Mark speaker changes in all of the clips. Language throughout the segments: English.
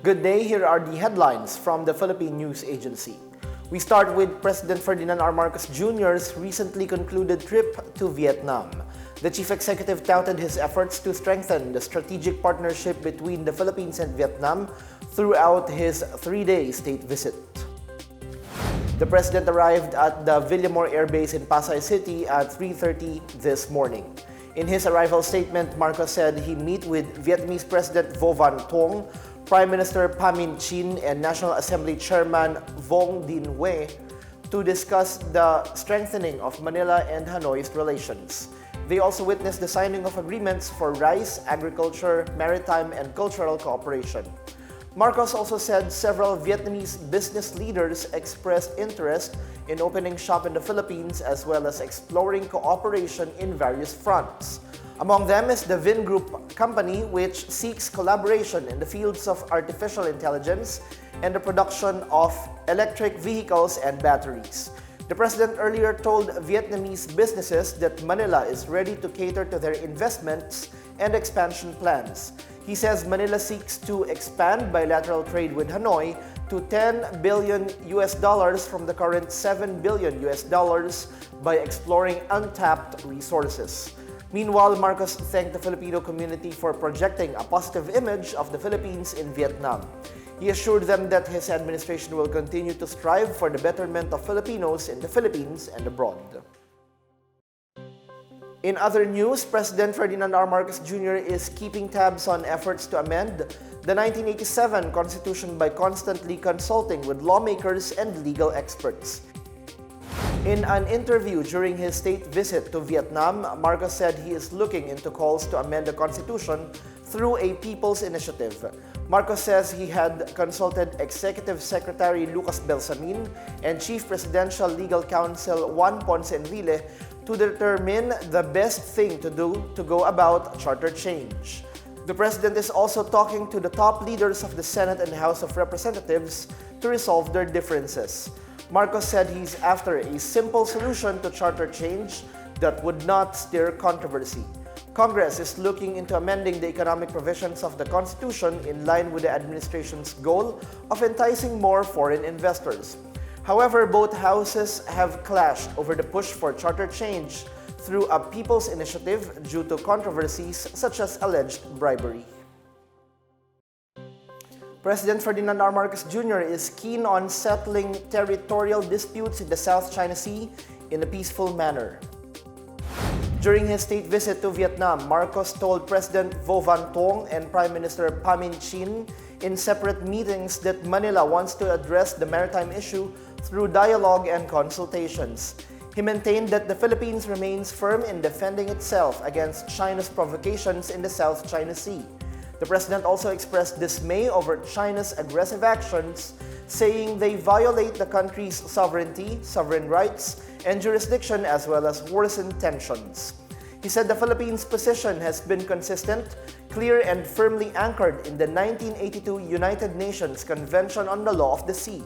Speaker 1: Good day, here are the headlines from the Philippine News Agency. We start with President Ferdinand R. Marcos Jr.'s recently concluded trip to Vietnam. The chief executive touted his efforts to strengthen the strategic partnership between the Philippines and Vietnam throughout his three-day state visit. The president arrived at the Villamor Air Base in Pasay City at 3:30 this morning. In his arrival statement, Marcos said he met with Vietnamese President Vo Van Thuong, Prime Minister Pham Minh Chinh, and National Assembly Chairman Vuong Dinh Hue to discuss the strengthening of Manila and Hanoi's relations. They also witnessed the signing of agreements for rice, agriculture, maritime, and cultural cooperation. Marcos also said several Vietnamese business leaders expressed interest in opening shop in the Philippines as well as exploring cooperation in various fronts. Among them is the Vin Group company, which seeks collaboration in the fields of artificial intelligence and the production of electric vehicles and batteries. The president earlier told Vietnamese businesses that Manila is ready to cater to their investments and expansion plans. He says Manila seeks to expand bilateral trade with Hanoi to $10 billion from the current $7 billion by exploring untapped resources. Meanwhile, Marcos thanked the Filipino community for projecting a positive image of the Philippines in Vietnam. He assured them that his administration will continue to strive for the betterment of Filipinos in the Philippines and abroad. In other news, President Ferdinand R. Marcos Jr. is keeping tabs on efforts to amend the 1987 Constitution by constantly consulting with lawmakers and legal experts. In an interview during his state visit to Vietnam, Marcos said he is looking into calls to amend the Constitution through a people's initiative. Marcos says he had consulted Executive Secretary Lucas Belsamin and Chief Presidential Legal Counsel Juan Ponce Enrile to determine the best thing to do to go about charter change. The president is also talking to the top leaders of the Senate and House of Representatives to resolve their differences. Marcos said he's after a simple solution to charter change that would not stir controversy. Congress is looking into amending the economic provisions of the Constitution in line with the administration's goal of enticing more foreign investors. However, both houses have clashed over the push for charter change through a people's initiative due to controversies such as alleged bribery. President Ferdinand R. Marcos Jr. is keen on settling territorial disputes in the South China Sea in a peaceful manner. During his state visit to Vietnam, Marcos told President Vo Van Thuong and Prime Minister Pham Minh Chinh in separate meetings that Manila wants to address the maritime issue through dialogue and consultations. He maintained that the Philippines remains firm in defending itself against China's provocations in the South China Sea. The president also expressed dismay over China's aggressive actions, saying they violate the country's sovereignty, sovereign rights, and jurisdiction as well as worsen tensions. He said the Philippines' position has been consistent, clear, and firmly anchored in the 1982 United Nations Convention on the Law of the Sea.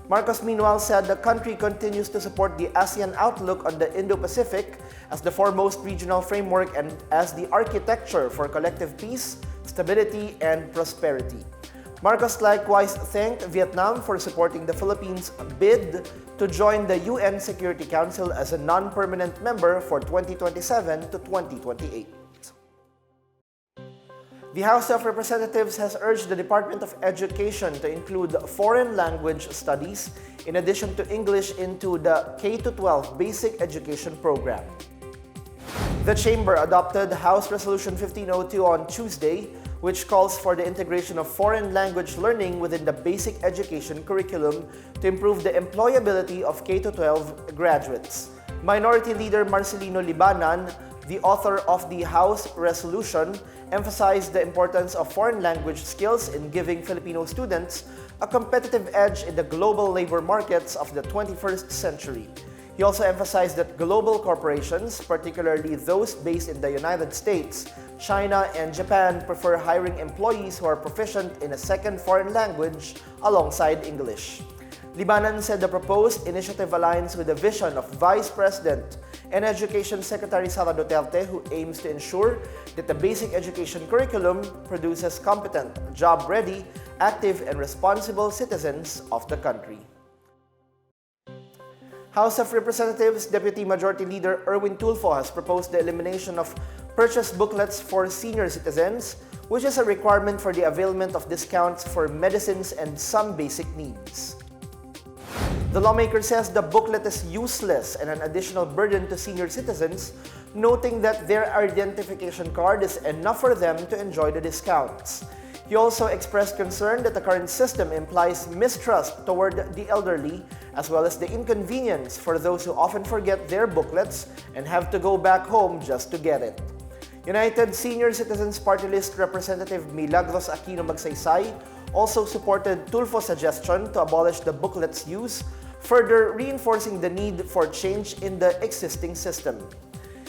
Speaker 1: Marcos meanwhile said the country continues to support the ASEAN outlook on the Indo-Pacific as the foremost regional framework and as the architecture for collective peace, stability, and prosperity. Marcos likewise thanked Vietnam for supporting the Philippines' bid to join the UN Security Council as a non-permanent member for 2027 to 2028. The House of Representatives has urged the Department of Education to include foreign language studies in addition to English into the K-12 basic education program. The Chamber adopted House Resolution 1502 on Tuesday, which calls for the integration of foreign language learning within the basic education curriculum to improve the employability of K-12 graduates. Minority Leader Marcelino Libanan, the author of the House resolution, emphasized the importance of foreign language skills in giving Filipino students a competitive edge in the global labor markets of the 21st century. He also emphasized that global corporations, particularly those based in the United States, China, and Japan, prefer hiring employees who are proficient in a second foreign language alongside English. Libanan said the proposed initiative aligns with the vision of Vice President and Education Secretary Sara Duterte, who aims to ensure that the basic education curriculum produces competent, job-ready, active and responsible citizens of the country. House of Representatives Deputy Majority Leader Erwin Tulfo has proposed the elimination of purchase booklets for senior citizens, which is a requirement for the availment of discounts for medicines and some basic needs. The lawmaker says the booklet is useless and an additional burden to senior citizens, noting that their identification card is enough for them to enjoy the discounts. He also expressed concern that the current system implies mistrust toward the elderly, as well as the inconvenience for those who often forget their booklets and have to go back home just to get it. United Senior Citizens Party List Representative Milagros Aquino Magsaysay also supported Tulfo's suggestion to abolish the booklet's use, further reinforcing the need for change in the existing system.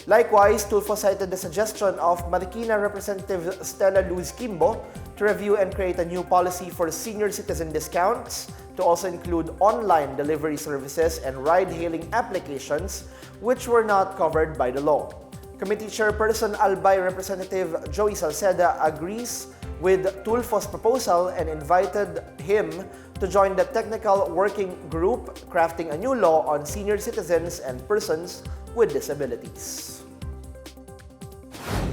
Speaker 1: Likewise, Tulfo cited the suggestion of Marikina Representative Stella Luz Kimbo to review and create a new policy for senior citizen discounts to also include online delivery services and ride-hailing applications which were not covered by the law. Committee Chairperson Albay Representative Joey Salceda agrees with Tulfo's proposal and invited him to join the technical working group crafting a new law on senior citizens and persons with disabilities.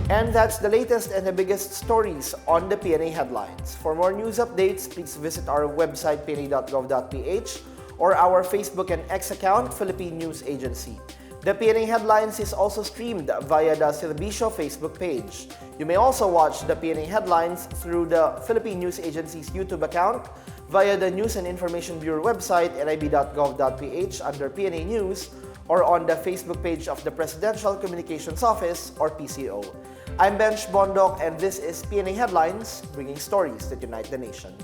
Speaker 1: And that's the latest and the biggest stories on the PNA Headlines. For more news updates, please visit our website pna.gov.ph or our Facebook and X account, Philippine News Agency. The PNA Headlines is also streamed via the Silbicio Facebook page. You may also watch the PNA Headlines through the Philippine News Agency's YouTube account, via the News and Information Bureau website, nib.gov.ph under PNA News, or on the Facebook page of the Presidential Communications Office, or PCO. I'm Bench Bondok, and this is PNA Headlines, bringing stories that unite the nation.